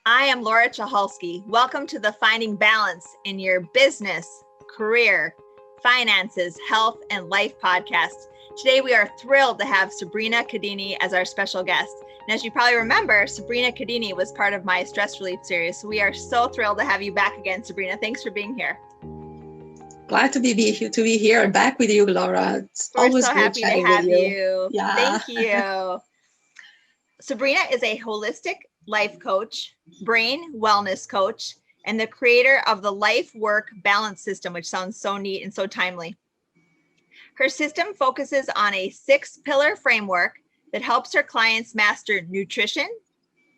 I am Laura Cicholski. Welcome to the Finding Balance in Your Business, Career, Finances, Health, and Life podcast. Today, we are thrilled to have Sabrina Cadini as our special guest. And as you probably remember, Sabrina Cadini was part of my stress relief series. So we are so thrilled to have you back again, Sabrina. Thanks for being here. Glad to be here and back with you, Laura. It's We're always so great happy to chatting with have you. you. Yeah. Thank you. Sabrina is a holistic life coach, brain wellness coach, and the creator of the Life Work Balance System, which sounds so neat and so timely. Her system focuses on a 6-pillar framework that helps her clients master nutrition,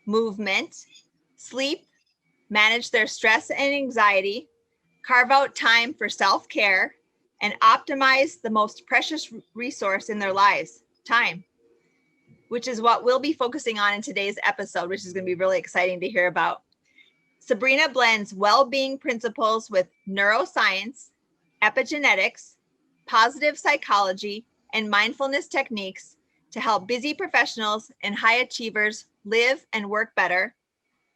movement, sleep, manage their stress and anxiety, carve out time for self-care, and optimize the most precious resource in their lives, time, which is what we'll be focusing on in today's episode, which is going to be really exciting to hear about. Sabrina blends well-being principles with neuroscience, epigenetics, positive psychology, and mindfulness techniques to help busy professionals and high achievers live and work better,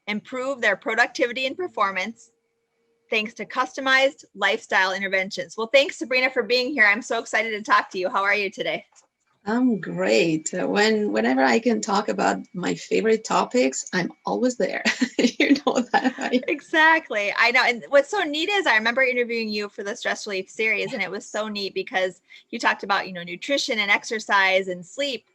improve their productivity and performance, thanks to customized lifestyle interventions. Well, thanks, Sabrina, for being here. I'm so excited to talk to you. How are you today? I'm great. Whenever I can talk about my favorite topics, I'm always there. You know that, right? Exactly. I know. And what's so neat is I remember interviewing you for the stress relief series, and it was so neat because you talked about, nutrition and exercise and sleep,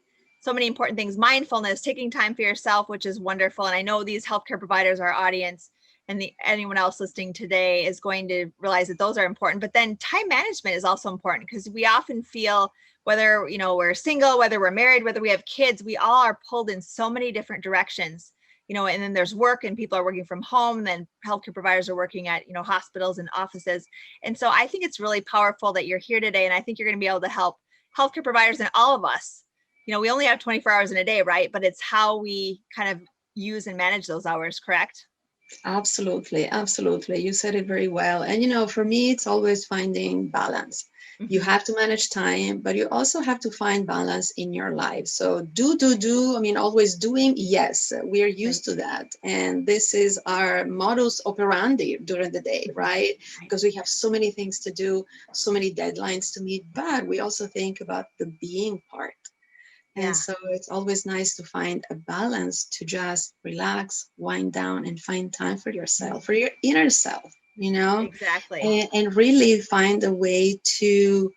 so many important things, mindfulness, taking time for yourself, which is wonderful. And I know these healthcare providers, our audience, and anyone else listening today is going to realize that those are important. But then time management is also important because we often feel whether, we're single, whether we're married, whether we have kids, we all are pulled in so many different directions. And then there's work and people are working from home, and then healthcare providers are working at, hospitals and offices. And so I think it's really powerful that you're here today. And I think you're going to be able to help healthcare providers and all of us. We only have 24 hours in a day, right? But it's how we kind of use and manage those hours, correct? Absolutely, absolutely. You said it very well. And for me, it's always finding balance. You Mm-hmm. have to manage time, but you also have to find balance in your life. So do. I mean, always doing. Yes, we're Right. used to that. And this is our modus operandi during the day, right? Right. Because we have so many things to do, so many deadlines to meet, but we also think about the being part. And Yeah. so it's always nice to find a balance to just relax, wind down, and find time for yourself, for your inner self, Exactly. and really find a way to,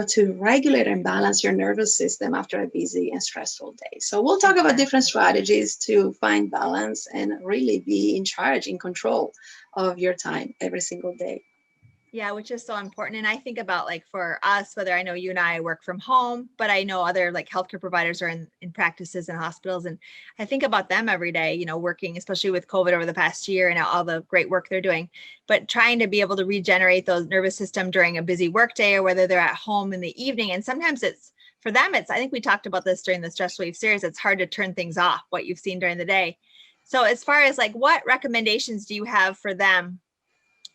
to regulate and balance your nervous system after a busy and stressful day. So we'll talk about different Exactly. strategies to find balance and really be in charge, in control of your time every single day. Yeah, which is so important. And I think about like for us, whether I know you and I work from home, but I know other like healthcare providers are in practices and hospitals. And I think about them every day, working, especially with COVID over the past year and all the great work they're doing, but trying to be able to regenerate those nervous system during a busy work day or whether they're at home in the evening. And sometimes it's for them, I think we talked about this during the stress relief series. It's hard to turn things off, what you've seen during the day. So as far as like what recommendations do you have for them?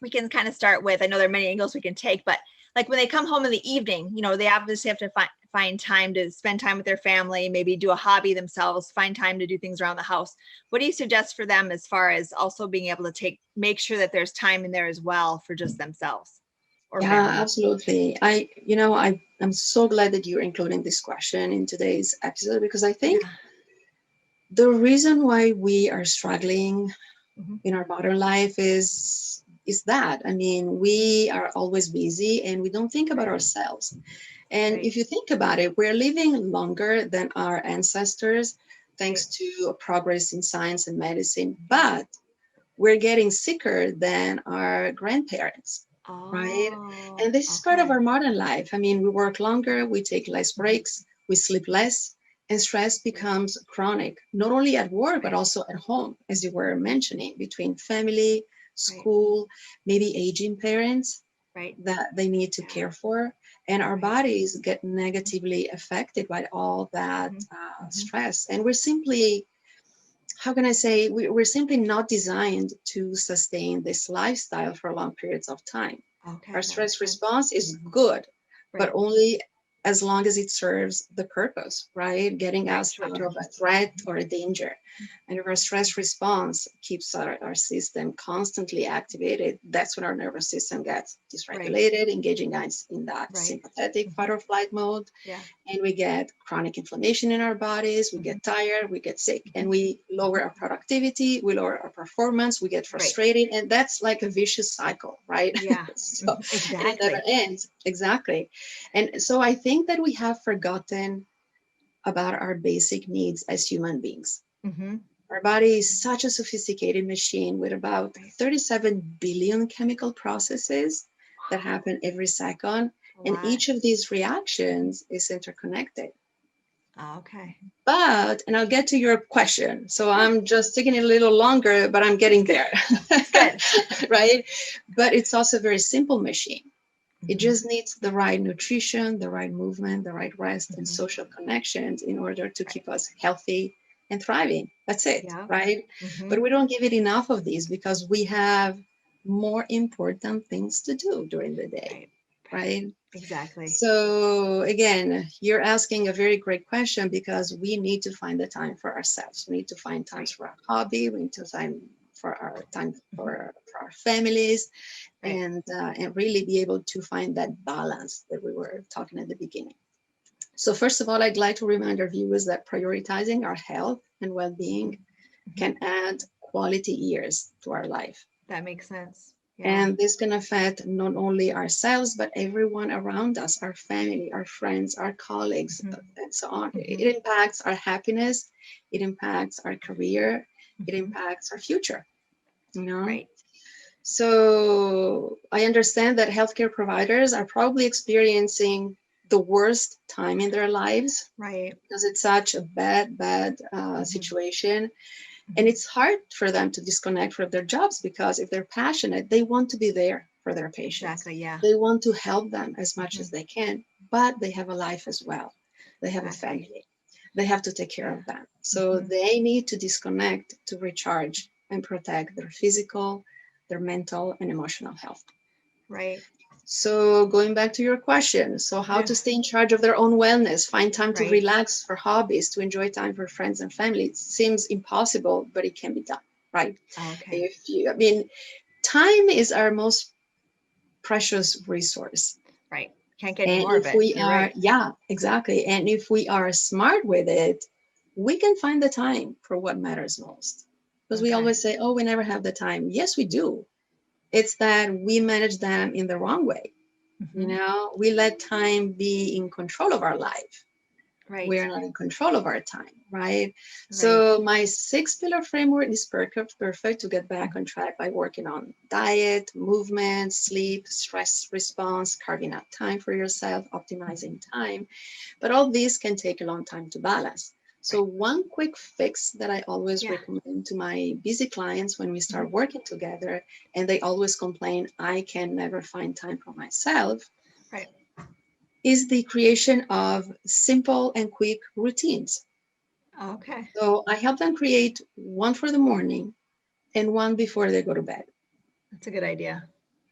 We can kind of start with, I know there are many angles we can take, but like when they come home in the evening, they obviously have to find time to spend time with their family, maybe do a hobby themselves, find time to do things around the house. What do you suggest for them as far as also being able to make sure that there's time in there as well for just themselves or Yeah, family? absolutely. I'm so glad that you're including this question in today's episode because I think Yeah. the reason why we are struggling Mm-hmm. in our modern life is that. I mean, we are always busy and we don't think about Right. ourselves. And Right. if you think about it, we're living longer than our ancestors Right. thanks to progress in science and medicine, but we're getting sicker than our grandparents, right? Oh, And this is part of okay. our modern life. I mean, we work longer, we take less Mm-hmm. breaks, we sleep less, and stress Right. becomes chronic, not only at work, but Right. also at home, as you were mentioning, between family, Right. school, maybe aging parents Right. that they need to Yeah. care for. And our Right. bodies get negatively affected by all that Mm-hmm. Mm-hmm. stress. And we're simply, how can I say, we're simply not designed to sustain this lifestyle for long periods of time. Our Okay, that makes stress sense. response is good, but Right. only as long as it serves the purpose, right? Getting Right, us short out term. of a threat or a danger. And if our stress response keeps our system constantly activated, that's when our nervous system gets dysregulated, engaging us in that Right. sympathetic fight or flight mode. Yeah. And we get chronic inflammation in our bodies, we get tired, we get sick, and we lower our productivity, we lower our performance, we get frustrated, and that's like a vicious cycle, right? Yeah. So, Exactly. and it never ends. Exactly. And so I think that we have forgotten about our basic needs as human beings. Mm-hmm. Our body is such a sophisticated machine with about 37 billion chemical processes that happen every second. And each of these reactions is interconnected. Okay. But, and I'll get to your question. So I'm just taking it a little longer, but I'm getting there. It's good. Right? But it's also a very simple machine. It Mm-hmm. just needs the right nutrition, the right movement, the right rest, and Mhm. social connections in order to keep us healthy and thriving. That's it, Yeah. right? Mm-hmm. But we don't give it enough of these because we have more important things to do during the day, right? Exactly. So again, you're asking a very great question because we need to find the time for ourselves. We need to find times for our hobby. We need to find for our time for our families, and really be able to find that balance that we were talking at the beginning. So first of all, I'd like to remind our viewers that prioritizing our health and well-being can add quality years to our life. That makes sense. Yeah. And this can affect not only ourselves, but everyone around us, our family, our friends, our colleagues, and so on. It impacts our happiness, it impacts our career, it impacts our future, you know? Right. So I understand that healthcare providers are probably experiencing the worst time in their lives, Right. because it's such a bad situation. And it's hard for them to disconnect from their jobs because if they're passionate, they want to be there for their patients. Exactly. Yeah. They want to help them as much as they can, but they have a life as well. They have a family. They have to take care of them. So they need to disconnect to recharge and protect their physical, their mental, and emotional health. Right. So going back to your question, so how to stay in charge of their own wellness, find time to relax for hobbies, to enjoy time for friends and family. It seems impossible, but it can be done, right? Okay. Time is our most precious resource. Right. Can't get any And more of if it. we You're are, right. yeah, exactly. And if we are smart with it, we can find the time for what matters most. Because we always say, oh, we never have the time. Yes, we do. It's that we manage them in the wrong way. You know, we let time be in control of our life. Right. We're not in control of our time, right? So my 6-pillar framework is perfect to get back on track by working on diet, movement, sleep, stress response, carving out time for yourself, optimizing time. But all these can take a long time to balance. So one quick fix that I always recommend to my busy clients when we start working together, and they always complain, I can never find time for myself, is the creation of simple and quick routines. Okay. So I help them create one for the morning and one before they go to bed. That's a good idea.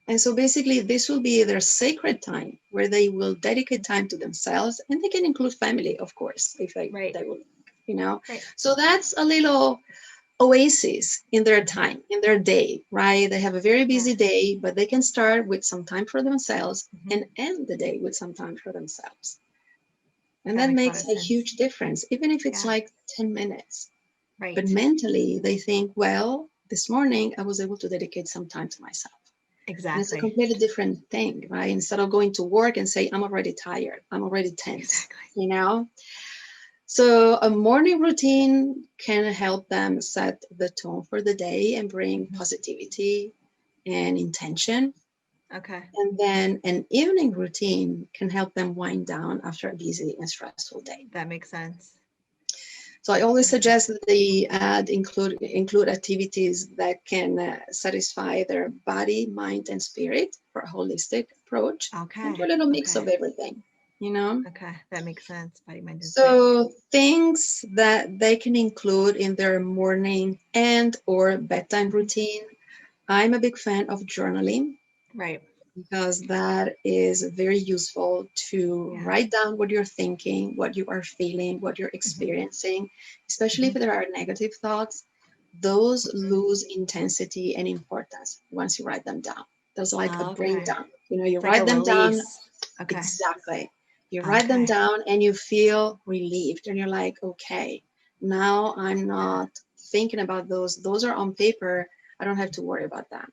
And so basically, this will be their sacred time where they will dedicate time to themselves, and they can include family, of course, if they will, you know. So that's a little oasis in their time, in their day, right? They have a very busy day, but they can start with some time for themselves and end the day with some time for themselves. And that makes a huge difference, even if it's like 10 minutes. Right. But mentally, they think, well, this morning I was able to dedicate some time to myself. Exactly. And it's a completely different thing, right? Instead of going to work and say, I'm already tired, I'm already tense, you know? So a morning routine can help them set the tone for the day and bring positivity and intention. Okay. And then an evening routine can help them wind down after a busy and stressful day. That makes sense. So I always suggest that they include activities that can satisfy their body, mind, and spirit for a holistic approach. Okay. And do a little mix of everything, you know? Okay, that makes sense. Body, mind, and spirit. So things that they can include in their morning and or bedtime routine. I'm a big fan of journaling. Right. because that is very useful to Yeah. write down what you're thinking, what you are feeling, what you're experiencing, especially if there are negative thoughts. Those lose intensity and importance once you write them down. There's like a brain Okay. dump. You know, you It's like a write them down. release. Okay. Exactly. You write them Okay. down and you feel relieved and you're like, okay, now I'm not thinking about those. Those are on paper. I don't have to worry about that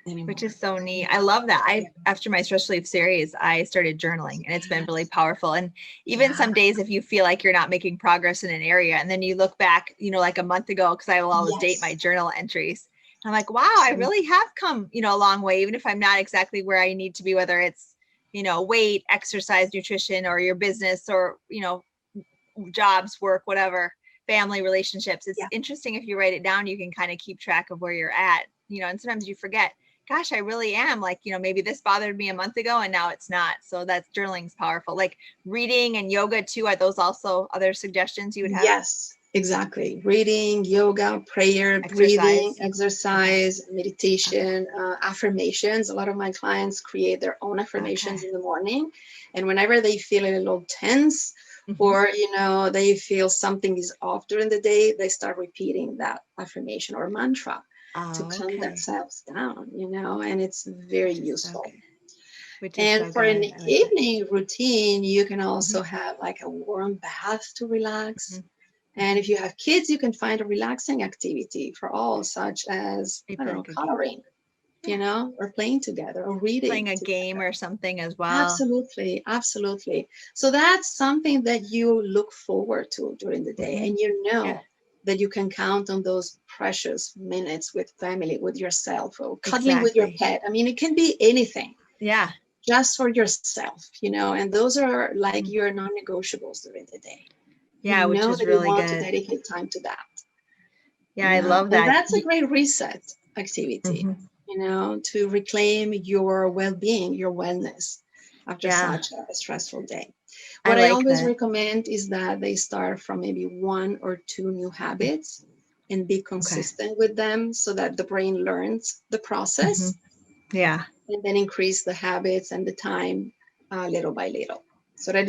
Which anymore. is so neat. I love that. Yeah. After my stress relief series, I started journaling and it's been really Yes. powerful. And even Yeah. some days, if you feel like you're not making progress in an area, and then you look back, like a month ago, because I will always date my Yes. journal entries. I'm like, wow, I Absolutely. really have come, a long way, even if I'm not exactly where I need to be, whether it's, weight, exercise, nutrition, or your business, or, jobs, work, whatever, family relationships. It's Yeah. interesting if you write it down, you can kind of keep track of where you're at, and sometimes you forget, gosh, I really am like, maybe this bothered me a month ago and now it's not. So that's journaling's powerful. Like reading and yoga too. Are those also other suggestions you would have? Yes, exactly. Reading, yoga, prayer, breathing, Exercise. Okay. exercise, Okay. meditation, affirmations. A lot of my clients create their own affirmations Okay. in the morning. And whenever they feel a little tense Mm-hmm. or, they feel something is off during the day, they start repeating that affirmation or mantra to Oh, calm okay. themselves down, and it's very Which is so useful. good. Which is And so for an good. I like that. evening routine, you can Mm-hmm. also have like a warm bath to relax. Mm-hmm. And Mm-hmm. if you have kids, you can find a relaxing activity for all, such as, They I don't play know, like a game. coloring, Yeah. or playing together or Playing reading a game together. or something as well. Absolutely, absolutely. So that's something that you look forward to during the day. Mm-hmm. And Yeah. that you can count on those precious minutes with family, with yourself, or cuddling with your Exactly. pet. I mean, it can be anything Yeah. just for yourself, and those are like Mm. your non-negotiables during the day. Yeah, which is That you really want to good. dedicate time to that, Yeah, I love and that. that's a great reset activity, Mm-hmm. to reclaim your well-being, your wellness after Yeah, such a stressful day. I What I like always that. recommend is that they start from maybe one or two new habits and be Okay. consistent with them so that the brain learns the Mm-hmm. process, Yeah, and then increase the habits and the time, little by little, so that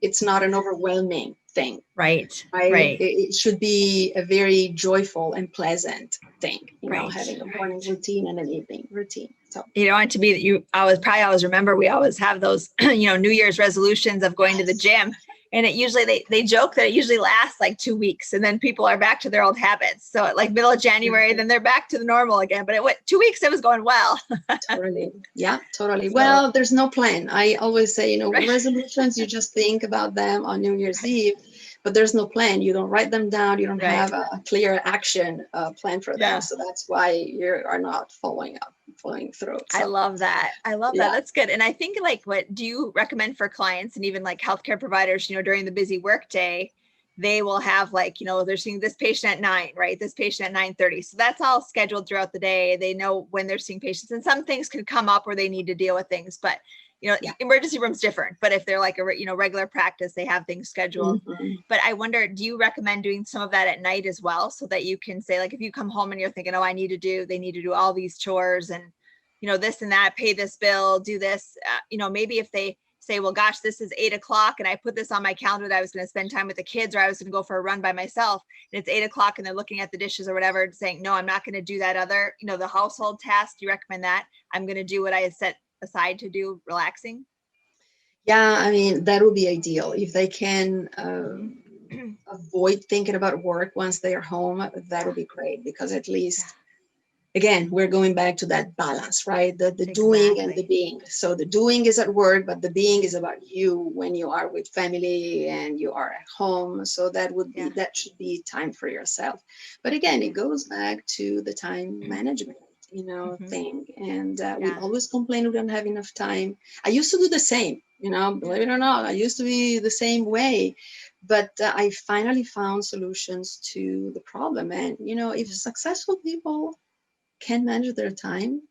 it's not an overwhelming thing, right, right? right, It should be a very joyful and pleasant thing, right, having a morning right. routine and an evening routine. So You don't want it to be that you always remember we always have those, New Year's resolutions of going to the yes, gym. And it usually they joke that it usually lasts like 2 weeks and then people are back to their old habits. So at like middle of January, then they're back to the normal again. But it went 2 weeks, it was going well. totally. Yeah, totally. So Well, there's no plan. I always say, right, resolutions, you just think about them on New Year's Eve, but there's no plan. You don't write them down. You don't right. have a clear action plan for them. Yeah. So that's why you are not following through. I So love that. I love that. yeah, That's good. And I think like what do you recommend for clients and even like healthcare providers, during the busy workday, they will have like, they're seeing this patient at 9, right? This patient at 9:30. So that's all scheduled throughout the day. They know when they're seeing patients and some things can come up where they need to deal with things, but yeah. emergency room's different. But if they're like a, regular practice, they have things scheduled. Mhm. But I wonder, do you recommend doing some of that at night as well? So that you can say like, if you come home and you're thinking, oh, they need to do all these chores and this and that, pay this bill, do this, maybe if they say, well, gosh, this is 8 o'clock and I put this on my calendar that I was going to spend time with the kids or I was going to go for a run by myself and it's 8 o'clock and they're looking at the dishes or whatever, saying, no, I'm not going to do that other, the household task. Do you recommend that? I'm going to do what I had set aside to do relaxing. Yeah, I mean, that would be ideal if they can Mm-hmm. avoid thinking about work once they are home. That Yeah. would be great because at Yeah. least, again, we're going back to that balance, right? The doing and the Exactly. being. So the doing is at work, but the being is about you when you are with family and you are at home. So Yeah. that should be time for yourself. But again, Yeah. it goes back to the time management, Mm-hmm. thing. And we Yeah. always complain we don't have enough time. I used to do the same, believe it or not. I used to be the same way. But I finally found solutions to the problem. And, if Mm-hmm. successful people can manage their time,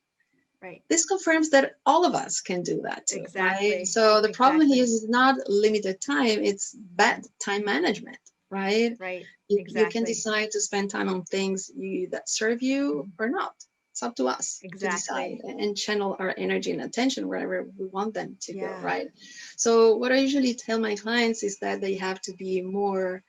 Right. this confirms that all of us can do that too, right? Exactly. So the problem here Exactly. is not limited time, it's bad time management, right? Right. You can Exactly. decide to spend time on things that serve you Mhm. or not. It's up to us to decide and channel our energy and attention wherever we want them to go, right? So what I usually tell my clients is that they have to be more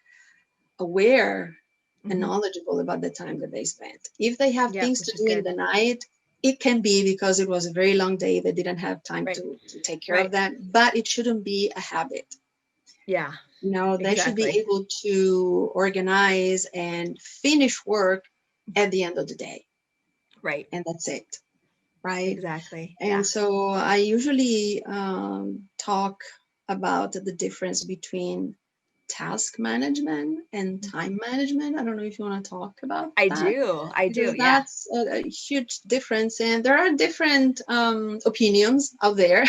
aware and knowledgeable about the time that they spent. If they have things to do in the night, it can be because it was a very long day. They didn't have time to take care of that, but it shouldn't be a habit. Yeah. No, they should be able to organize and finish work at the end of the day. Right. And that's it. Right. Exactly. And so I usually talk about the difference between task management and time management. I don't know if you want to talk about that. I do. That's a huge difference. And there are different opinions out there.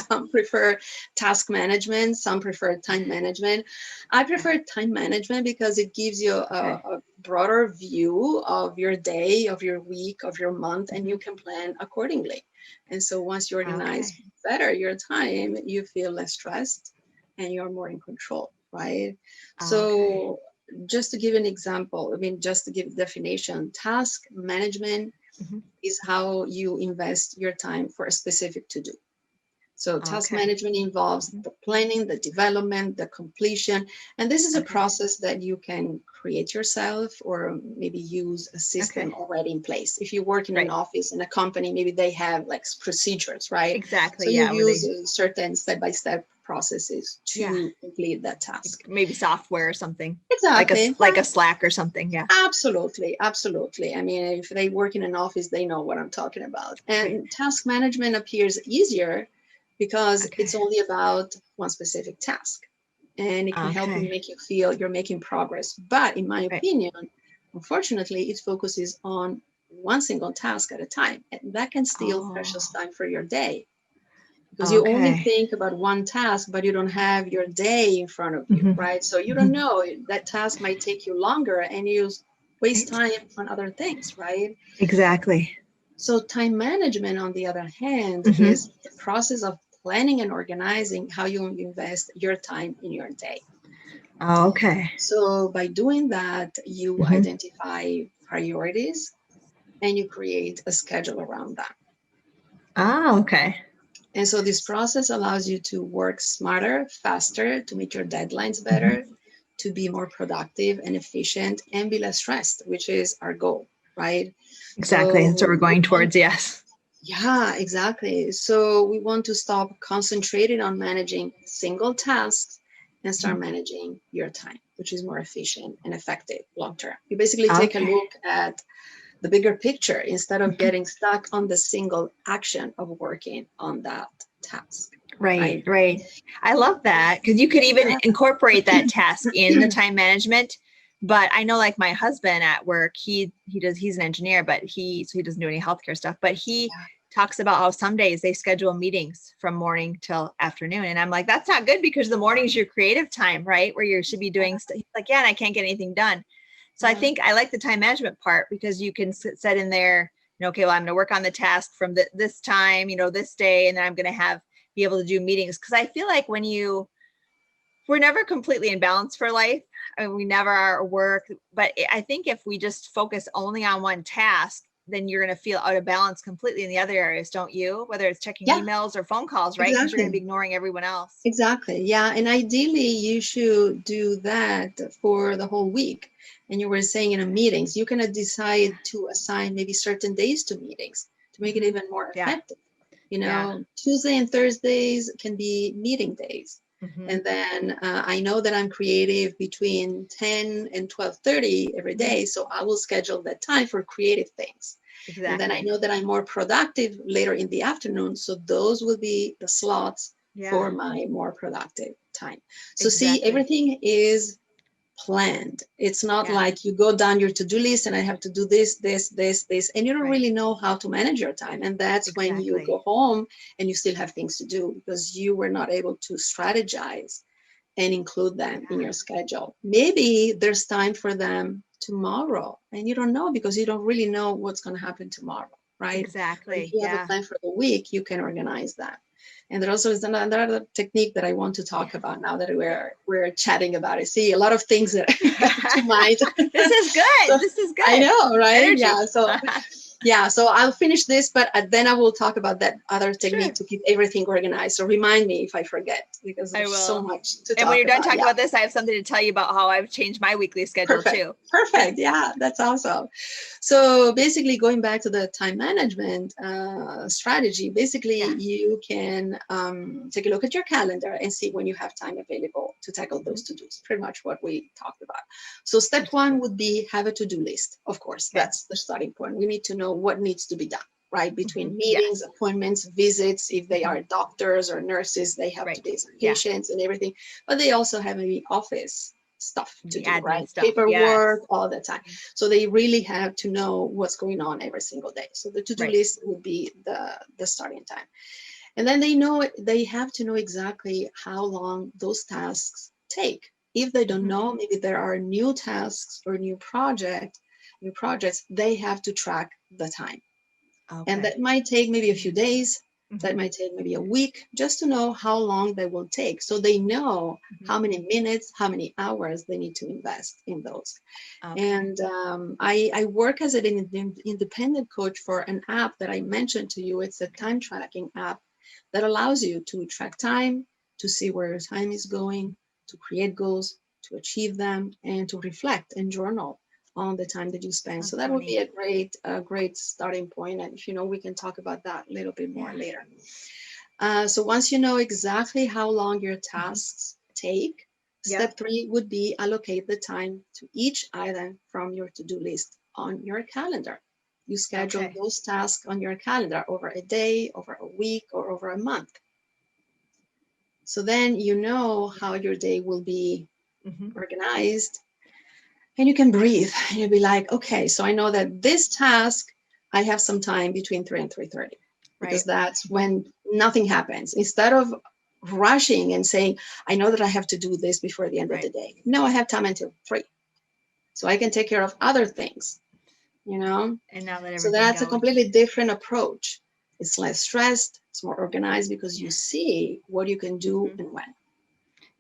Some prefer task management, some prefer time management. I prefer time management because it gives you a broader view of your day, of your week, of your month, and you can plan accordingly. And so once you organize better your time, you feel less stressed and you're more in control. Right. So just to give an example, just to give definition, task management is how you invest your time for a specific to do. So task management involves the planning, the development, the completion. And this is a process that you can create yourself or maybe use a system already in place. If you work in an office, in a company, maybe they have like procedures, right? Exactly. So you use certain step-by-step processes to complete that task. Maybe software or something. Exactly. Like a Slack or something. Yeah. Absolutely. If they work in an office, they know what I'm talking about. And task management appears easier because it's only about one specific task. And it can help you make you feel you're making progress. But in my opinion, unfortunately, it focuses on one single task at a time. And that can steal precious time for your day. Because you only think about one task, but you don't have your day in front of you, right? So you don't know that task might take you longer and you waste time on other things, right? Exactly. So time management, on the other hand, is the process of planning and organizing how you invest your time in your day. So by doing that, you identify priorities and you create a schedule around that. And so this process allows you to work smarter, faster, to meet your deadlines better, to be more productive and efficient and be less stressed, which is our goal, right? Exactly. That's what we're going towards. Yes. Yeah, exactly. So we want to stop concentrating on managing single tasks and start managing your time, which is more efficient and effective long term. You basically take a look at the bigger picture instead of getting stuck on the single action of working on that task. Right. I love that because you could even incorporate that task in the time management. But I know like my husband at work, he's an engineer, but he doesn't do any healthcare stuff, but he talks about how some days they schedule meetings from morning till afternoon. And I'm like, that's not good because the morning's your creative time, right? Where you should be doing stuff. He's like, and I can't get anything done. So I think I like the time management part because you can set in there, okay, well, I'm going to work on the task from this time, this day, and then I'm going to be able to do meetings. Because I feel like we're never completely in balance for life. I mean, we never are at work. But I think if we just focus only on one task, then you're going to feel out of balance completely in the other areas, don't you? Whether it's checking emails or phone calls, right? Because you're going to be ignoring everyone else. Exactly. Yeah. And ideally, you should do that for the whole week. And you were saying in a meetings, you can decide to assign maybe certain days to meetings to make it even more effective. Tuesday and Thursdays can be meeting days. And then I know that I'm creative between 10 and 12:30 every day. So I will schedule that time for creative things. Exactly. And then I know that I'm more productive later in the afternoon. So those will be the slots for my more productive time. So see, everything is planned. It's not like you go down your to-do list and I have to do this, and you don't really know how to manage your time. And that's when you go home and you still have things to do because you were not able to strategize and include them in your schedule. Maybe there's time for them tomorrow and you don't know because you don't really know what's going to happen tomorrow, right? Exactly. But if you have a plan for the week, you can organize that. And there also is another technique that I want to talk about now that we're chatting about it. See, a lot of things that come to mind. This is good. This is good. I know, right? Energy. Yeah. So Yeah, so I'll finish this, but then I will talk about that other technique Sure. to keep everything organized. So remind me if I forget, because I there's so will. much to And when talk you're done about. talking Yeah, about this, I have something to tell you about how I've changed my weekly schedule perfect. too. Perfect. Yeah, that's awesome. So basically, going back to the time management strategy, basically Yeah. you can take a look at your calendar and see when you have time available to tackle those Mhm. to-dos. Pretty much what we talked about. So step one would be have a to-do list. Of course, Good. that's the starting point. We need to know what needs to be done, right? Between meetings, Yes. appointments, visits. If they Mhm. are doctors or nurses, they have to Right. deal with Yeah. patients and everything. But they also have maybe office stuff to The do, admin right? stuff. Yes. Paperwork all the time. So they really have to know what's going on every single day. So the to-do Right. list would be the starting time. And then they have to know exactly how long those tasks take. If they don't Mhm. know, maybe there are new tasks or new projects, they have to track the time. And Okay. that might take maybe a few days, that Mhm. might take maybe a week, just to know how long they will take. So they know Mhm. how many minutes, how many hours they need to invest in those. Okay. And I work as an independent coach for an app that I mentioned to you. It's a Okay. time tracking app that allows you to track time, to see where your time is going, to create goals, to achieve them, and to reflect and journal on the time that you spend. So That's that so would be neat. a great starting point. And if you know, we can talk about that a little bit more Yeah. later. So once you know exactly how long your Mhm. tasks take, Yep. step three would be allocate the time to each item from your to-do list on your calendar. You schedule Okay. those tasks on your calendar over a day, over a week, or over a month. So then you know how your day will be Mhm. organized, and you can breathe. And you'll be like, okay, so I know that this task, I have some time between 3 and 3:30, because Right. that's Mhm. when nothing happens. Instead of rushing and saying, I know that I have to do this before the end of the Right. day. No, I have time until 3. So I can take care of other things, you know? And now let So everything that's a go. completely different approach. It's less stressed, it's more organized, because you Yeah. see what you can do Mhm. and when,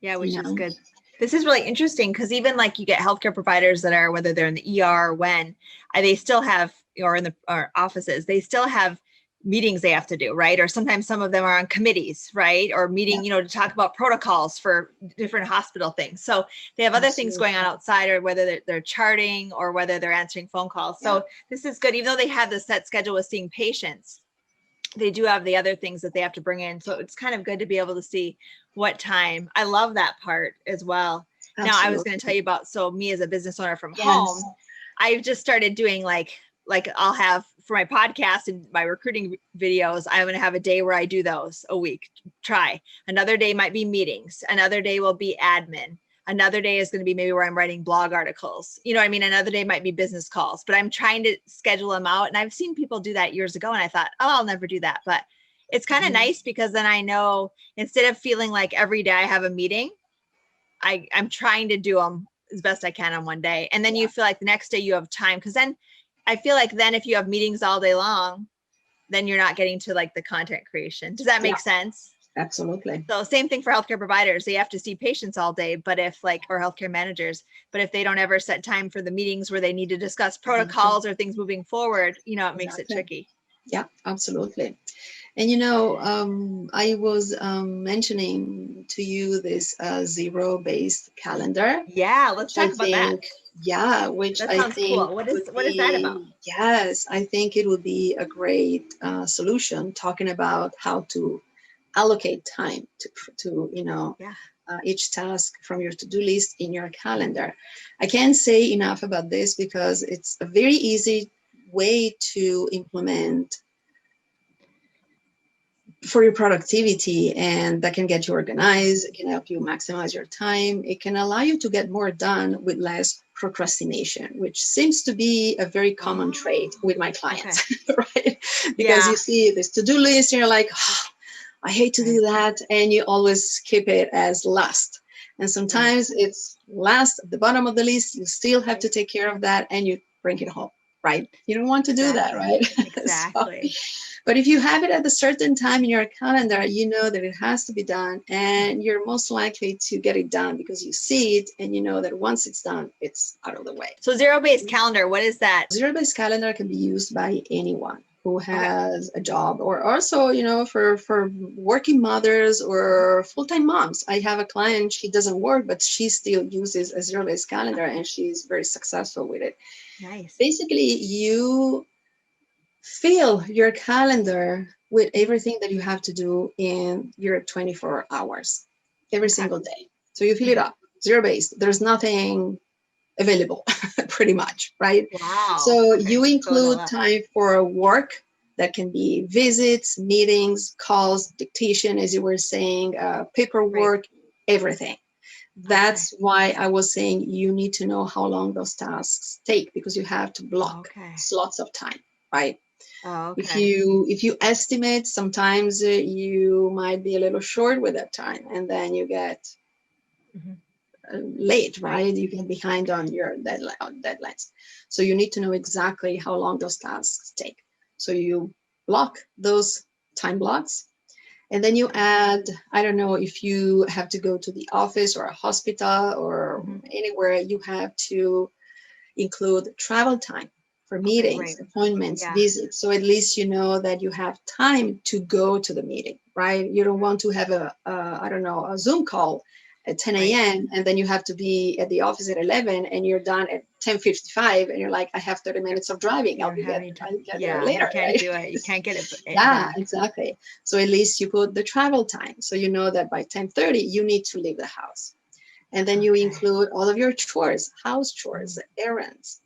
Yeah, you which is know? good. This is really interesting because even like you get healthcare providers that are, whether they're in the ER or when, they still have, or in the or offices, they still have meetings they have to do, right? Or sometimes some of them are on committees, right? Or Yeah, meeting, to talk about protocols for different hospital things. So they have other things absolutely. going on outside, or whether they're charting or whether they're answering phone calls. Yeah, So this is good, even though they have the set schedule with seeing patients, they do have the other things that they have to bring in. So it's kind of good to be able to see what time. I love that part as well. Now I was going to tell absolutely. you about, so me as a business owner from home, Yes. I've just started doing like I'll have for my podcast and my recruiting videos, I'm going to have a day where I do those a week. Try. Another day might be meetings. Another day will be admin. Another day is going to be maybe where I'm writing blog articles. You know what I mean? Another day might be business calls, but I'm trying to schedule them out. And I've seen people do that years ago. And I thought, oh, I'll never do that. But it's kind of Mhm. nice because then I know instead of feeling like every day I have a meeting, I'm trying to do them as best I can on one day. And then you Yeah, feel like the next day you have time. Cause then I feel like then if you have meetings all day long, then you're not getting to like the content creation. Does that yeah, make sense? absolutely. So same thing for healthcare providers. They have to see patients all day, but if like, or healthcare managers, but if they don't ever set time for the meetings where they need to discuss Exactly. protocols or things moving forward, it makes it Exactly. tricky. Yeah, absolutely. And I was mentioning to you this zero-based calendar, Yeah. Let's which I talk about that. think, yeah, which That I sounds think cool. would What is that about? be, yes, I think it would be a great solution, talking about how to allocate time to Yeah. each task from your to-do list in your calendar. I can't say enough about this because it's a very easy way to implement for your productivity, and that can get you organized. It can help you maximize your time. It can allow you to get more done with less procrastination, which seems to be a very common Oh, trait with my okay. clients, right? Because you Yeah. see this to-do list and you're like, oh, I hate to do Right. that, and you always keep it as last. And Right. sometimes it's last at the bottom of the list. You still have to Right. take care of that, and you bring it home, right? You don't want to do that, Exactly. right? So Exactly. But if you have it at a certain time in your calendar, you know that it has to be done, and you're most likely to get it done because you see it and you know that once it's done, it's out of the way. So zero-based calendar, what is that? Zero-based calendar can be used by anyone who has a job, or also, for working mothers or full-time moms. I have a client, she doesn't work, but she still uses a zero-based calendar and she's very successful with it. Nice. Basically, you fill your calendar with everything that you have to do in your 24 hours every single day. So you fill it up, zero-based. There's nothing available pretty much, right? Wow. So Okay. you include So time for work. That can be visits, meetings, calls, dictation, as you were saying, paperwork, everything. That's why I was saying you need to know how long those tasks take, because you have to block slots of time, right? Oh, okay. If you estimate, sometimes you might be a little short with that time, and then you get late, right? You get behind on your deadlines. So you need to know exactly how long those tasks take. So you block those time blocks, and then you add, I don't know, if you have to go to the office or a hospital or anywhere, you have to include travel time for meetings, appointments, visits. So at least you know that you have time to go to the meeting, right? You don't want to have a Zoom call at 10 a.m. and then you have to be at the office at 11 and you're done at 10:55 and you're like, I have 30 minutes of driving. I'll get there later. You can't do it. You can't get it. Yeah, exactly. So at least you put the travel time. So you know that by 10:30 you need to leave the house. And then you include all of your chores, house chores, errands.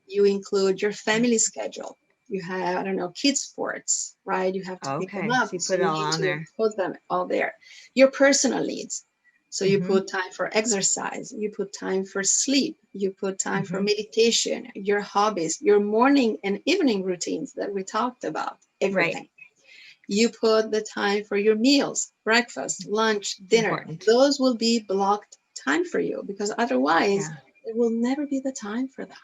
You include your family schedule. You have, I don't know, kids sports, right? You have to pick them up. So you put it all on there. Put them all there. Your personal needs. So you put time for exercise. You put time for sleep. You put time for meditation, your hobbies, your morning and evening routines that we talked about, everything. You put the time for your meals, breakfast, lunch, dinner. Those will be blocked time for you, because otherwise it will never be the time for that,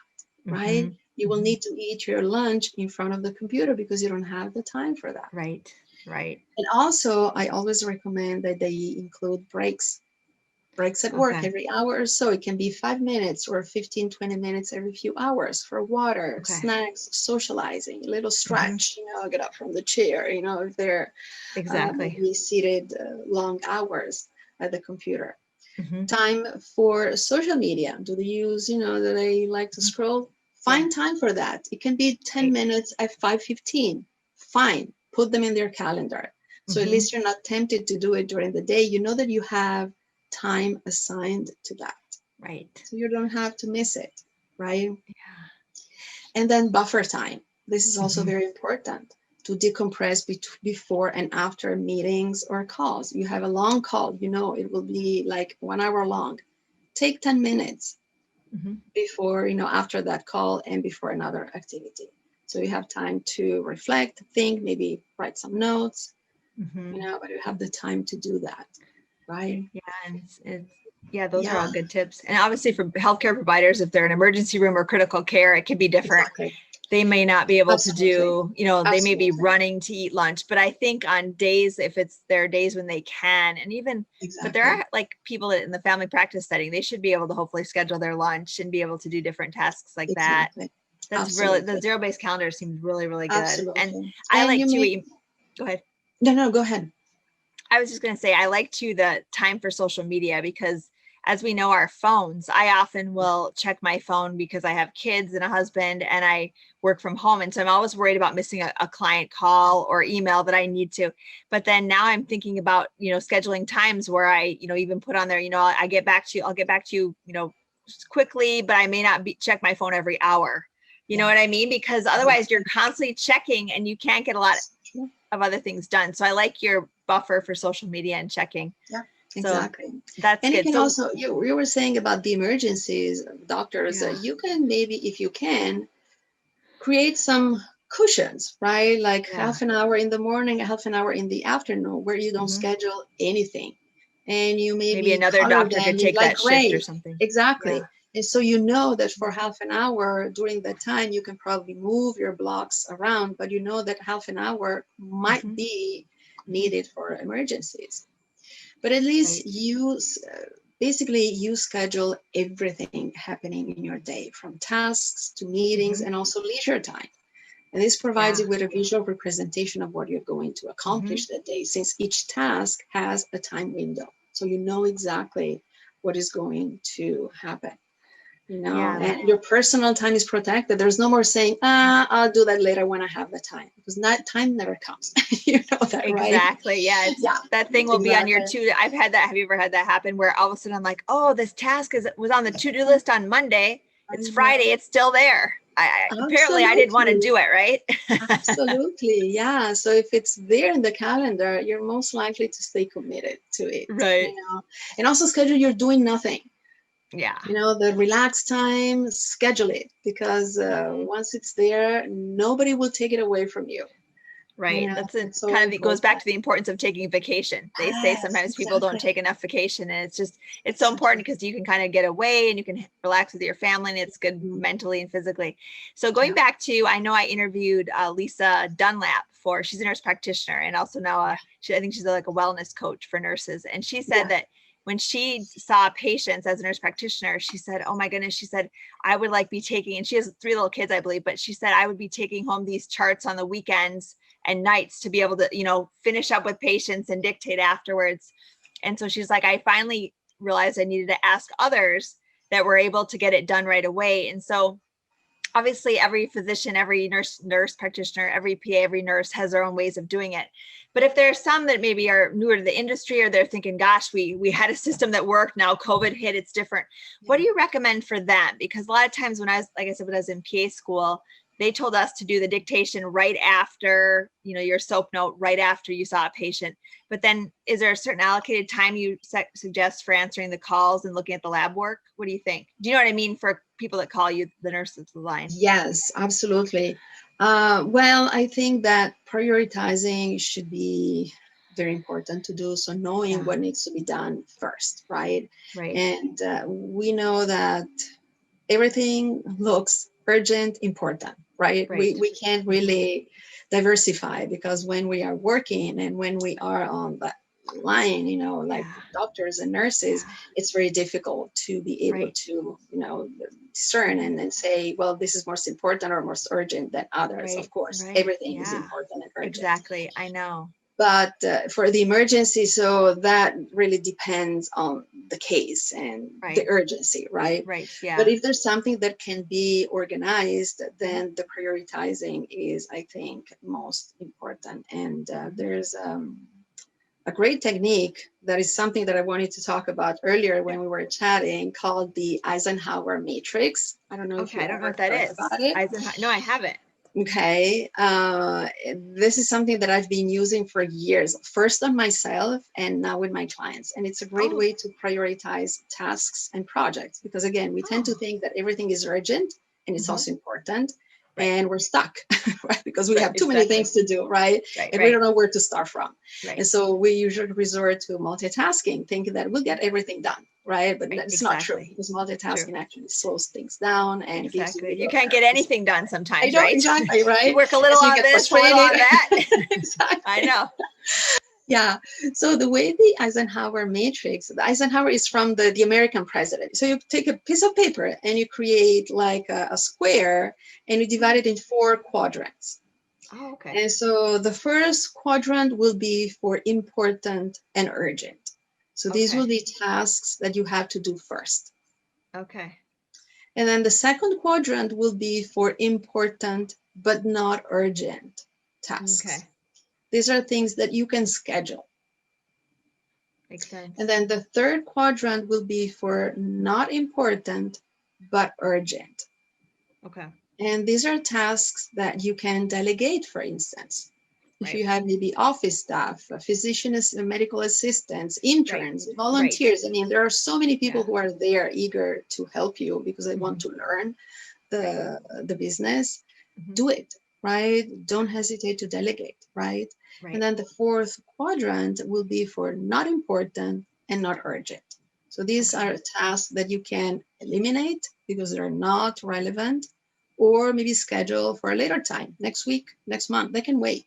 right? You will need to eat your lunch in front of the computer because you don't have the time for that. Right. And also, I always recommend that they include breaks at work every hour or so. It can be 5 minutes or 15, 20 minutes every few hours for water, snacks, socializing, a little stretch, get up from the chair, if they're maybe seated long hours at the computer. Time for social media. Do they use, do they like to scroll? Find time for that. It can be 10 minutes at 5:15. Fine. Put them in their calendar. So at least you're not tempted to do it during the day. You know that you have time assigned to that. Right. So you don't have to miss it, right? Yeah. And then buffer time. This is also very important to decompress before and after meetings or calls. You have a long call, it will be like 1 hour long. Take 10 minutes before, after that call and before another activity. So you have time to reflect, think, maybe write some notes, but you have the time to do that, right? Yeah, those are all good tips. And obviously for healthcare providers, if they're in emergency room or critical care, it can be different. They may not be able to do, they may be running to eat lunch, but I think on days, if there are days when they can, and even, but there are like people in the family practice setting, they should be able to hopefully schedule their lunch and be able to do different tasks like that. That's really, the zero-based calendar seems really, really good. And I like to, go ahead. No, go ahead. I was just going to say, I like the time for social media, because as we know, our phones, I often will check my phone because I have kids and a husband and I work from home. And so I'm always worried about missing a client call or email that I need to. But then now I'm thinking about, scheduling times where I, even put on there, I'll get back to you, quickly, but I may not check my phone every hour. You know what I mean? Because otherwise you're constantly checking and you can't get a lot of other things done. So I like your buffer for social media and checking. Yeah. Exactly. So that's and good. You can also, you were saying about the emergencies, doctors, you can maybe, if you can, create some cushions, right? Like half an hour in the morning, half an hour in the afternoon, where you don't schedule anything. And you maybe another doctor could take that shift or something. Exactly. And so you know that for half an hour during that time, you can probably move your blocks around, but you know that half an hour might be needed for emergencies. But at least basically you schedule everything happening in your day, from tasks to meetings and also leisure time. And this provides you with a visual representation of what you're going to accomplish that day, since each task has a time window. So you know exactly what is going to happen. You know, and your personal time is protected. There's no more saying, I'll do that later when I have the time, because that time never comes. You know that, right? Exactly. Yeah. That thing will be on your I've had that. Have you ever had that happen where all of a sudden I'm like, oh, this task was on the to-do list on Monday. It's Friday. It's still there. Apparently I didn't want to do it, right? Absolutely. Yeah. So if it's there in the calendar, you're most likely to stay committed to it. Right. You know? And also schedule you're doing nothing. Yeah. You know, the relaxed time, schedule it, because once it's there, nobody will take it away from you. Right. You know, that's so kind of, it goes back to the importance of taking vacation. They say sometimes people don't take enough vacation, and it's so important because you can kind of get away and you can relax with your family, and it's good mentally and physically. So going back to, I know I interviewed Lisa Dunlap she's a nurse practitioner, and also now I think she's like a wellness coach for nurses. And she said that when she saw patients as a nurse practitioner, she said, oh my goodness, she said, I would be taking, and she has 3 little kids, I believe, but she said, I would be taking home these charts on the weekends and nights to be able to, you know, finish up with patients and dictate afterwards. And so she's like, I finally realized I needed to ask others that were able to get it done right away. And so obviously every physician, every nurse practitioner, every PA, every nurse has their own ways of doing it. But if there are some that maybe are newer to the industry, or they're thinking, gosh, we had a system that worked, now COVID hit, it's different. What do you recommend for them? Because a lot of times when I was in PA school, they told us to do the dictation right after, you know, your soap note, right after you saw a patient. But then is there a certain allocated time you suggest for answering the calls and looking at the lab work? What do you think? Do you know what I mean for people that call you the nurses line? Yes, absolutely. Well, I think that prioritizing should be very important to do. So knowing what needs to be done first, right? Right. And we know that everything looks urgent, important, right? We can't really diversify, because when we are working and when we are on the line, you know, like doctors and nurses, it's very difficult to be able to, you know, discern and say, well, this is most important or most urgent than others. Of course, everything is important and urgent. Exactly. I know. But for the emergency, so that really depends on the case and the urgency, right? Right. Yeah. But if there's something that can be organized, then the prioritizing is, I think, most important. And there's a great technique that is something that I wanted to talk about earlier when we were chatting, called the Eisenhower Matrix. I don't know if you I don't know what that is. about it. No, I haven't. Okay. This is something that I've been using for years, first on myself and now with my clients. And it's a great way to prioritize tasks and projects, because again, we tend to think that everything is urgent and it's also important. And we're stuck, right? Because we have too many things to do, right? And we don't know where to start from. And so we usually resort to multitasking, thinking that we'll get everything done, right? But that's not true, because multitasking actually slows things down and gives you can't get anything done sometimes, right? Exactly, right? You work a little on this, a little on that. Exactly. I know. Yeah. So the way the Eisenhower Matrix, the Eisenhower is from the American president. So you take a piece of paper and you create like a square, and you divide it in 4 quadrants. Oh, okay. And so the first quadrant will be for important and urgent. So these will be tasks that you have to do first. Okay. And then the second quadrant will be for important but not urgent tasks. Okay. These are things that you can schedule. Makes sense. And then the third quadrant will be for not important, but urgent. Okay. And these are tasks that you can delegate, for instance. If you have maybe office staff, physicians, medical assistants, interns, volunteers. I mean, there are so many people who are there eager to help you because they want to learn the business. Do it, right? Don't hesitate to delegate, right? And then the fourth quadrant will be for not important and not urgent. So these are tasks that you can eliminate because they're not relevant, or maybe schedule for a later time, next week, next month. They can wait.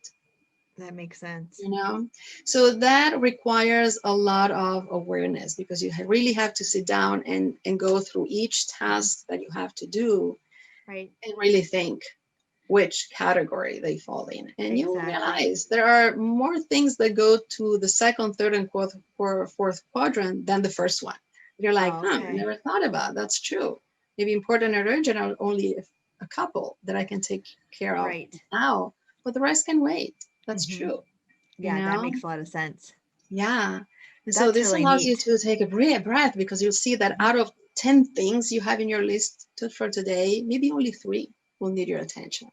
That makes sense. You know, so that requires a lot of awareness, because you really have to sit down and go through each task that you have to do, Right. and really think which category they fall in. And you will Exactly. realize there are more things that go to the second, third, and fourth quadrant than the first one. You're like, Oh, huh, okay. never thought about. That's true. Maybe important and urgent are only a couple that I can take care of Right. now, but the rest can wait. That's true. You Yeah, that know? makes a lot of sense. Yeah. And so That's this really allows you neat. to take a breath, because you'll see that out of 10 things you have in your list for today, maybe only 3 will need your attention.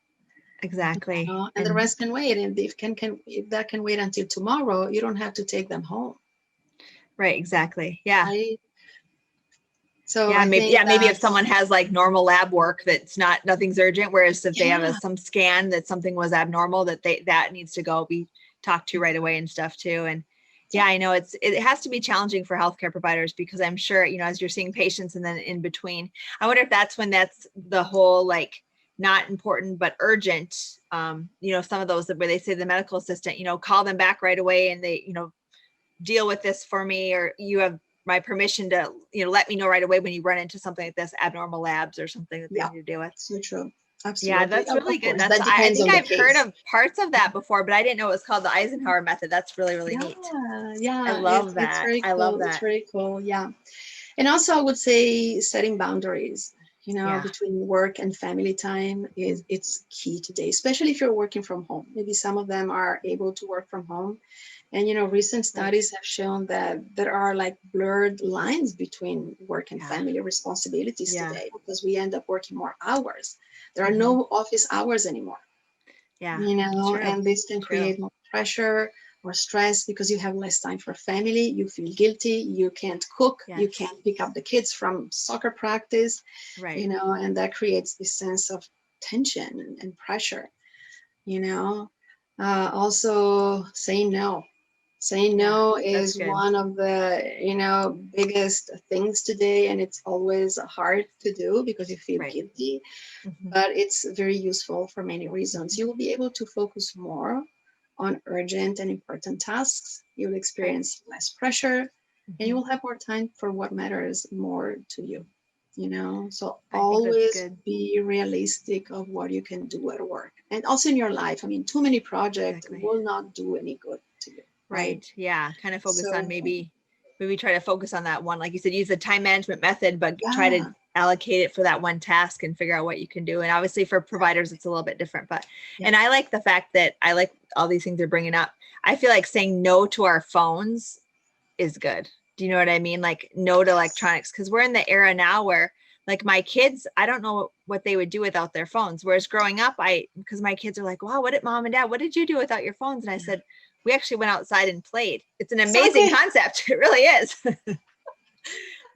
Exactly. And the rest can wait. And if that can wait until tomorrow, you don't have to take them home. Right, exactly. Yeah. Right? So Yeah, I maybe think maybe if that, someone has like normal lab work that's nothing's urgent, whereas if they have yeah, some scan that something was abnormal, that needs to go be talked to right away and stuff too. And yeah, I know it has to be challenging for healthcare providers, because I'm sure, as you're seeing patients and then in between, I wonder if that's when that's the whole like not important but urgent. Some of those where they say the medical assistant, call them back right away and they, deal with this for me, or you have my permission to, let me know right away when you run into something like this, abnormal labs or something that they yeah, need to deal with. so true. Yeah, Absolutely. that's really Of good. course, that I depends think on the I've heard case. of parts of that before, but I didn't know it was called the Eisenhower method. That's really, really neat. I Yeah, love it's that. very I love cool. It's that. very cool. Yeah. And also, I would say setting boundaries, Yeah. between work and family time it's key today, especially if you're working from home. Maybe some of them are able to work from home. And, recent studies have shown that there are like blurred lines between work and Yeah. family responsibilities Yeah. today, because we end up working more hours. There are Mhm. no office hours anymore, Yeah. True. and this can True. create more pressure or stress, because you have less time for family. You feel guilty. You can't cook. You Yes. can't pick up the kids from soccer practice, Right. and that creates this sense of tension and pressure, you know. Also, saying no. Saying Yeah. no That's is good. one of the, biggest things today, and it's always hard to do because you feel Right. guilty, Mhm. but it's very useful for many reasons. You will be able to focus more on urgent and important tasks. You'll Right. experience less pressure, and you Mhm. will have more time for what matters more to you. So I think that's always good. be realistic of what you can do at work and also in your life. I mean, too many projects Exactly. will not do any good to you, right? Right. Yeah. Kind of focus on So maybe try to focus on that one. Like you said, use the time management method, but try to yeah, allocate it for that one task and figure out what you can do. And obviously for providers, it's a little bit different, but, yeah, and I like the fact that I like all these things they're bringing up. I feel like saying no to our phones is good. Do you know what I mean? Like no to electronics. Cause we're in the era now where like my kids, I don't know what they would do without their phones. Whereas growing up, because my kids are like, wow, what did mom and dad, what did you do without your phones? And I said, we actually went outside and played. It's an amazing exactly. concept. It really is. I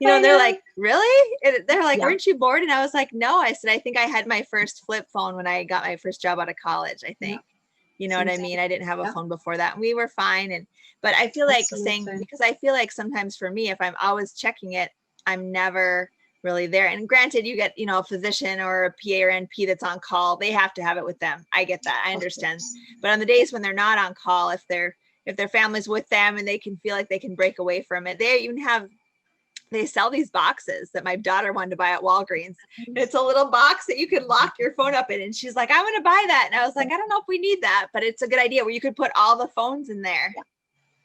And they're know. like, really? And they're like, Yeah, weren't you bored? And I was like, no. I said, I think I had my first flip phone when I got my first job out of college, I yeah, think. You know what same I thing. mean? I didn't have a Yeah, phone before that. And we were fine. But I feel like saying, absolutely. because I feel like sometimes for me, if I'm always checking it, I'm never really there. And granted, you get, a physician or a PA or NP that's on call, they have to have it with them. I get that. I Of understand. course. But on the days when they're not on call, if their family's with them and they can feel like they can break away from it, they sell these boxes that my daughter wanted to buy at Walgreens. It's a little box that you could lock your phone up in. And she's like, I want to buy that. And I was like, I don't know if we need that, but it's a good idea where you could put all the phones in there.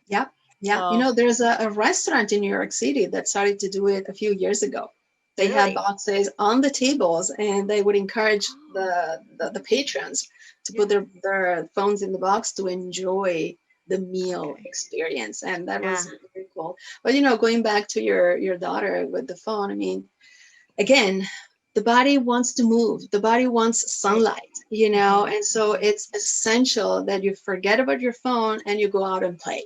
Yeah, yeah. So There's a restaurant in New York City that started to do it a few years ago. They had really, boxes on the tables, and they would encourage the patrons to yeah. put their phones in the box to enjoy the meal Okay. experience. And that Yeah. was very cool. But going back to your daughter with the phone, I mean, again, the body wants to move. The body wants Right. sunlight, and so it's essential that you forget about your phone and you go out and play.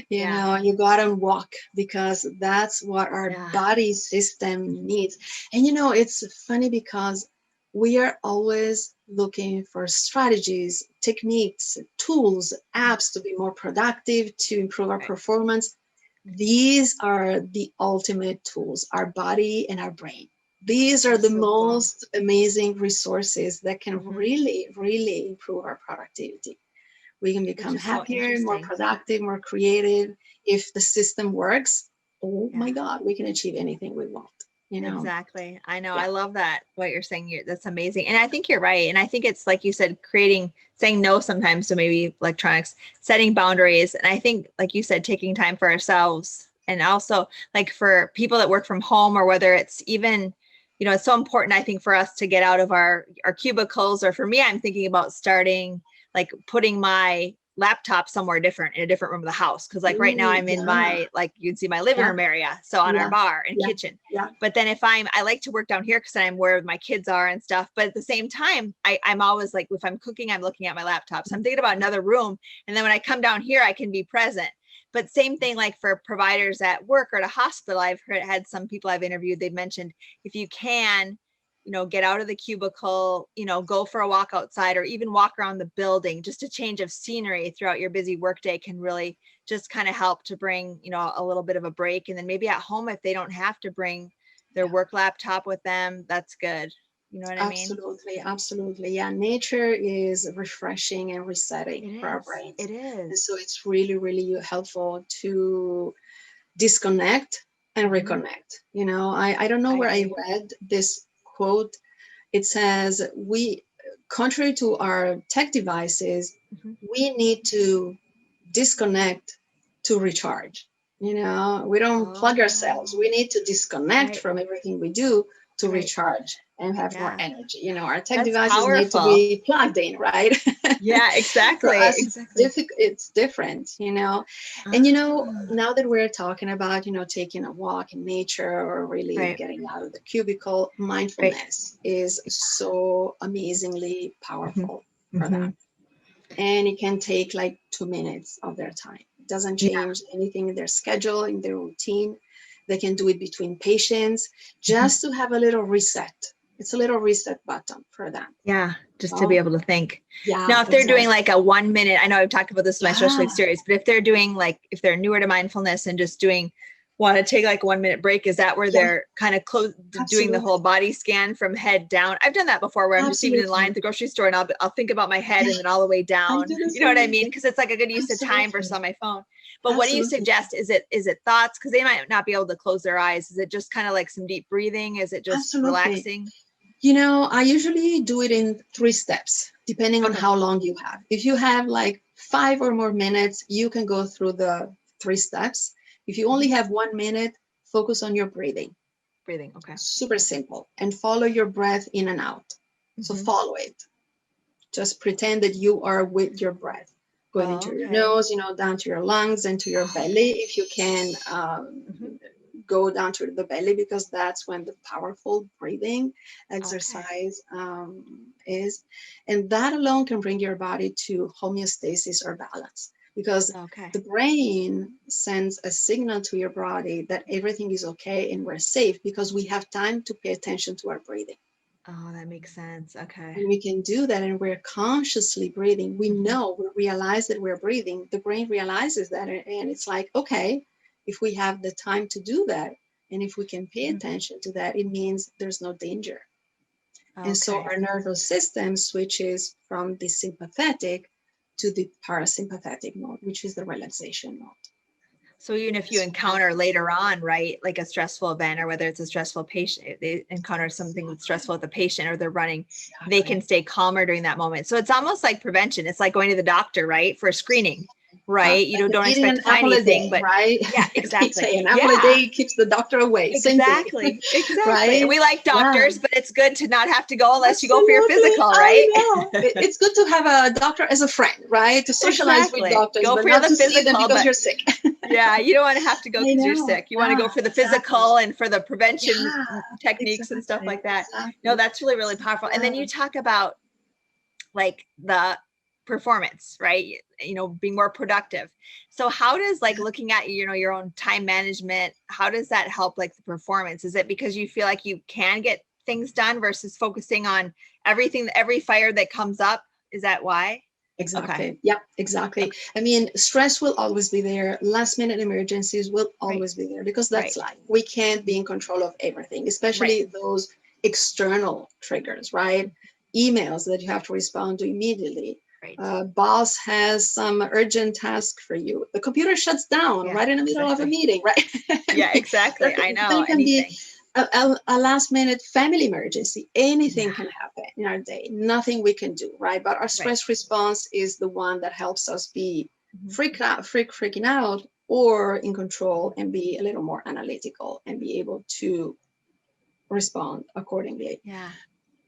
Yeah. You go out and walk, because that's what our Yeah. body system needs. And it's funny because we are always looking for strategies, techniques, tools, apps to be more productive, to improve our Right. performance. These are the ultimate tools, our body and our brain. These are That's the so cool. most amazing resources that can Mhm. really, really improve our productivity. We can Which become is so happier, more interesting. productive, more creative. If the system works, oh my Yeah. God, we can achieve anything we want, you know? Exactly. I know. Yeah. I love that. What you're saying. That's amazing. And I think you're right. And I think it's like you said, saying no sometimes to maybe electronics, setting boundaries. And I think, like you said, taking time for ourselves. And also, like for people that work from home, or whether it's even, it's so important, I think, for us to get out of our cubicles. Or for me, I'm thinking about starting, like putting my laptop somewhere different, in a different room of the house. Cause like right now I'm in Yeah, my, like you'd see my living yeah, room area. So on our yeah, bar and yeah, kitchen. yeah. But then I like to work down here because I'm where my kids are and stuff. But at the same time, I'm always like, if I'm cooking, I'm looking at my laptop. So I'm thinking about another room. And then when I come down here, I can be present. But same thing, like for providers at work or at a hospital, had some people I've interviewed, they've mentioned if you can, get out of the cubicle, go for a walk outside, or even walk around the building, just a change of scenery throughout your busy workday can really just kind of help to bring, a little bit of a break. And then maybe at home, if they don't have to bring their Yeah. work laptop with them, that's good. You know what I mean? Absolutely, absolutely. Yeah, nature is refreshing and It resetting for our is. brains. It And is. so it's really, really helpful to disconnect and Mm-hmm. reconnect. I don't know I where I agree. read this quote. It says, contrary to our tech devices, Mm-hmm. we need to disconnect to recharge. We don't plug ourselves. Oh, We need to disconnect right, from everything we do to right. recharge and have more Yeah, energy. Our tech that's devices need to powerful. be plugged in, right? Yeah, For exactly. us, it's Exactly. difficult. It's different. And Ah, now that we're talking about taking a walk in nature or really right, getting out of the cubicle, right. mindfulness is so amazingly Mm-hmm. powerful for Mm-hmm. that, and it can take like 2 minutes of their time. It doesn't Yeah. change anything in their schedule, in their routine. They can do it between patients Mhm. just to have a little reset. It's a little reset button for them. Yeah, just to be Oh, able to think. Now, yeah, if they're doing exactly. like a 1 minute, I know I've talked about this in my social Yeah, series, but if they're doing like, if they're newer to mindfulness and just want to take like a 1 minute break, is that where yeah, they're kind of doing the whole absolutely. body scan from head down? I've done that before where I'm just even in line Absolutely. at the grocery store and I'll think about my head Yeah, and then all the way I down. do the You know what I same mean? thing. Because it's like a good use of time versus Absolutely. on my phone. But what do you Absolutely. suggest? Is it thoughts? Because they might not be able to close their eyes. Is it just kind of like some deep breathing? Is it just Absolutely. relaxing? I usually do it in 3 steps, depending on Okay. how long you have. If you have like 5 or more minutes, you can go through the 3 steps. If you only Mhm. have 1 minute, focus on your breathing. Breathing. Okay. Super simple. And follow your breath in and out. So Hmm. follow it. Just pretend that you are with your breath going Oh, into your okay. nose, down to your lungs and to your Oh, belly. okay. If you can Hmm. go down to the belly, because that's when the powerful breathing Okay. exercise is. And that alone can bring your body to homeostasis or balance, because Okay. the brain sends a signal to your body that everything is okay and we're safe, because we have time to pay attention to our breathing. Oh, that makes sense. Okay. When we can do that and we're consciously breathing, Hmm. we realize that we're breathing. The brain realizes that, and it's like, okay, if we have the time to do that, and if we can pay Hmm. attention to that, it means there's no danger. And so Okay. our nervous system switches from the sympathetic to the parasympathetic mode, which is the relaxation mode. So even if you Super encounter powerful. later on, right, like a stressful event, or whether it's a stressful patient, they encounter something that's stressful with the patient or they're running, they can Exactly. stay calmer during that moment. So it's almost like prevention. It's like going to the doctor, right, for a screening, right? You Like don't eating expect an to find apple a anything, day, but right? yeah, They exactly. say an apple a Yeah. day keeps the doctor away. Same thing, Exactly. Exactly. And right? we like Yeah. doctors, but it's good to not have to go unless you go for your Absolutely. physical, I right? know. It's good to have a doctor as a friend, right? To socialize with Exactly. doctors, Go but for not the to see them physical, because but you're sick. yeah, you don't want to have to go I because you're know. sick. You want to go Yeah, for the exactly. physical and for the prevention Yeah, techniques and stuff exactly. like that. No, Exactly. that's really, really powerful. And then Yeah. you talk about like the performance, right? Being more productive. So how does like looking at, your own time management, how does that help like the performance? Is it because you feel like you can get things done versus focusing on everything, every fire that comes up? Is that why? Exactly. Okay. Yeah, exactly. Okay. I mean, stress will always be there. Last minute emergencies will Right. always be there because that's Right. life. We can't be in control of everything, Right. especially those external triggers, right? Emails that you have to respond to immediately. Right. Boss has some urgent task for you. The computer shuts down Yeah, right in the middle of a exactly. meeting, right? I Yeah, mean, exactly. I there know. can be Anything. a last minute family emergency. Anything Yeah. can happen in our day. Nothing we can do, right? But our Right. stress response is the one that helps us be Mhm. freaking out or in control and be a little more analytical and be able to respond accordingly. Yeah.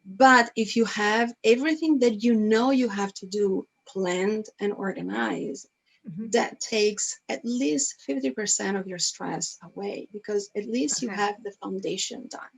But if you have everything that you know you have to do planned and organized, Mhm. that takes at least 50% of your stress away because at least you Okay. have the foundation done.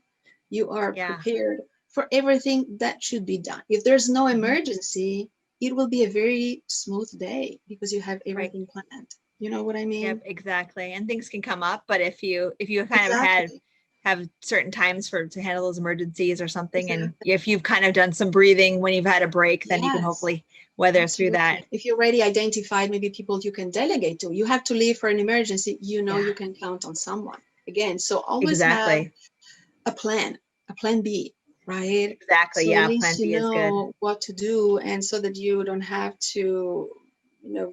You are Yeah. prepared for everything that should be done. If there's no Mhm. emergency, it will be a very smooth day because you have Right. everything planned. You know what I Yep, mean? exactly. And things can come up, but if you kind of Exactly. have certain times to handle those emergencies or something, and Exactly. if you've kind of done some breathing when you've had a break, then you can Yes, hopefully weather through that. absolutely. If you already identified maybe people you can delegate to, you have to leave for an emergency, you know Yeah, you can count on someone. Again, so always have exactly. a plan B, right? Exactly. So at Yeah, plan least you B is good. know what to do, and so that you don't have to,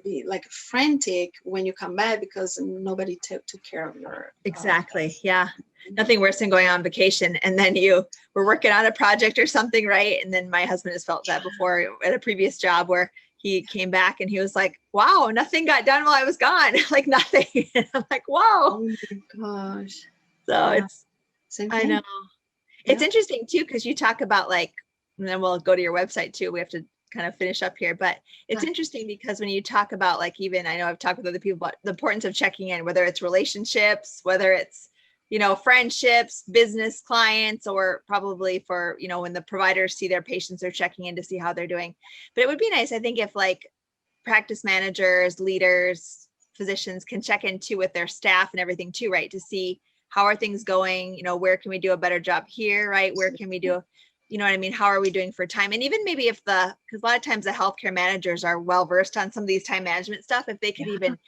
be like frantic when you come back because nobody took care of your Exactly. things. Yeah. Nothing worse than going on vacation and then you were working on a project or something, right? And then my husband has felt that before at a previous job where he came back and he was like, wow, nothing got done while I was gone. Like nothing. And I'm like, wow. Oh my gosh. So Yeah, it's, same I know. thing. It's Yeah. interesting too, because you talk about like, and then we'll go to your website too. We have to kind of finish up here, but it's Yeah. interesting because when you talk about like, even I know I've talked with other people about the importance of checking in, whether it's relationships, whether it's, friendships, business clients, or probably for, when the providers see their patients, they're checking in to see how they're doing. But it would be nice, I think, if like practice managers, leaders, physicians can check in too with their staff and everything too, right? To see how are things going, where can we do a better job here, right? Where can we do, what I mean? How are we doing for time? And even maybe because a lot of times the healthcare managers are well versed on some of these time management stuff, if they could Yeah. even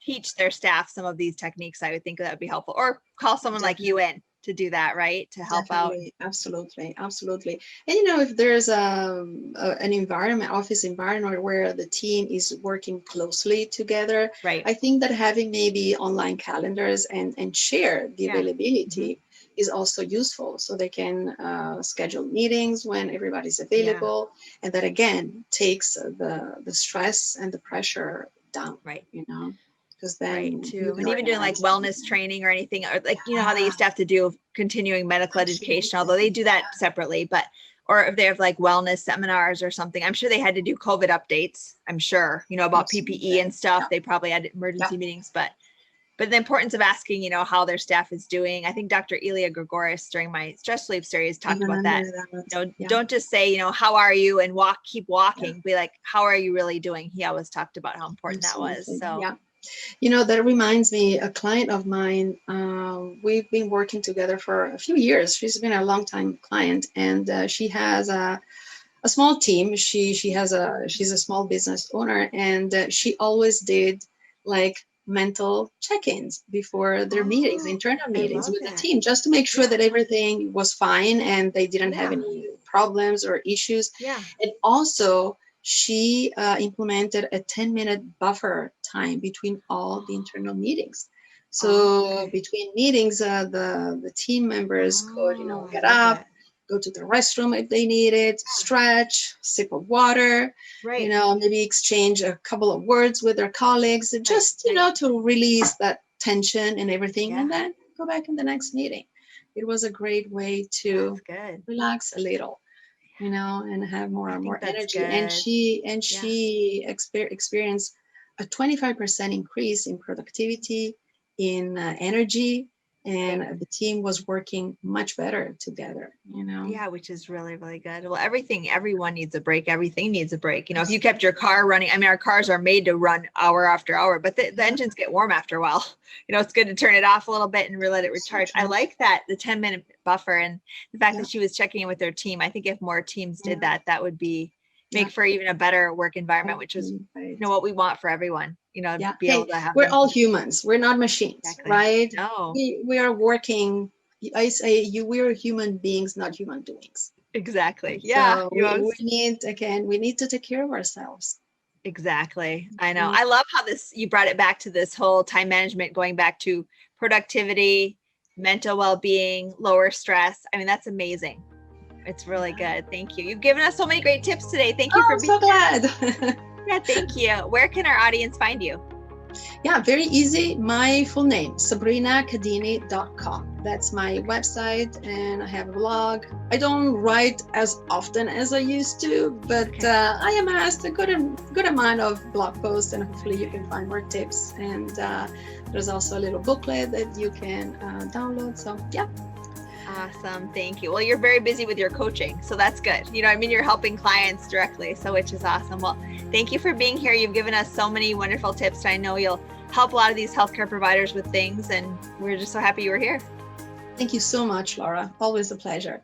teach their staff some of these techniques, I would think that would be helpful. Or call someone like you Definitely. in to do that, right? To help out. Definitely, absolutely, absolutely. And if there's an environment, office environment where the team is working closely together, Right. I think that having maybe online calendars and share the Yeah. Hmm. availability is also useful, so they can schedule meetings when everybody's Yeah. available, and that again takes the stress and the pressure down. Right. Because Right, then you too. can And even doing like organize wellness everything. training or anything, or like, how they Ah, used to have to do continuing medical education, although they absolutely. do that separately, but, or if they have like wellness seminars or something, I'm sure they had to do COVID updates. I'm sure, about PPE Absolutely. and stuff. Yeah. They probably had Yeah. emergency meetings, but the importance of asking, how their staff is doing. I think Dr. Elia Gregoris during my stress sleep series I talked about remember that. that. Yeah. Don't just say, how are you and keep walking. Be like, how are you really doing? He always talked about how important that was. Absolutely. So, Yeah. That reminds me, a client of mine, we've been working together for a few years. She's been a long time client, and she has a small team. She's a small business owner, and she always did like mental check-ins before their meetings, oh, internal I meetings love with the that. team, just to make sure Yeah. that everything was fine and they didn't have Yeah. any problems or issues. Yeah. And also, she implemented a 10-minute buffer time between all the internal meetings. Oh, So okay. between meetings, the team members could, Oh, I get love up, it. go to the restroom if they need it, Yeah. stretch, sip of water, Right. maybe exchange a couple of words with their colleagues, Right. just, to release that tension and everything, Yeah. and then go back in the next meeting. It was a great way That's to good. relax a little, and have more I and think more that's energy. And good. Yeah. she experienced a 25% increase in productivity, in energy, Right. and the team was working much better together. Yeah, which is really, really good. Well, everyone needs a break. Everything needs a break. If you kept your car running, I mean, our cars are made to run hour after hour, but the Yeah, engines get warm after a while. It's good to turn it off a little bit and let it so recharge. I true. like that, the 10-minute buffer, and the fact Yeah, that she was checking in with their team. I think if more teams did yeah, that, that would be, make for even a better work environment, which is Right. what we want for everyone, Yeah. be Hey, able to have we're them. all humans. We're not machines, Exactly. right? No, We are working. I say we're human beings, not human doings. exactly. Yeah. So we need to take care of ourselves. Exactly. I know. I love how you brought it back to this whole time management, going back to productivity, mental well-being, lower stress. I mean, that's amazing. It's really good. Thank you. You've given us so many great tips today. Thank you Oh, for I'm being so glad. Yeah, thank you. Where can our audience find you? Yeah, very easy. My full name, sabrinacadini.com. That's my website, and I have a blog. I don't write as often as I used to, but I amassed a good amount of blog posts, and hopefully you can find more tips. And there's also a little booklet that you can download. So yeah. Awesome. Thank you. Well, you're very busy with your coaching, so that's good. You're helping clients directly, so which is awesome. Well, thank you for being here. You've given us so many wonderful tips. I know you'll help a lot of these healthcare providers with things, and we're just so happy you were here. Thank you so much, Laura. Always a pleasure.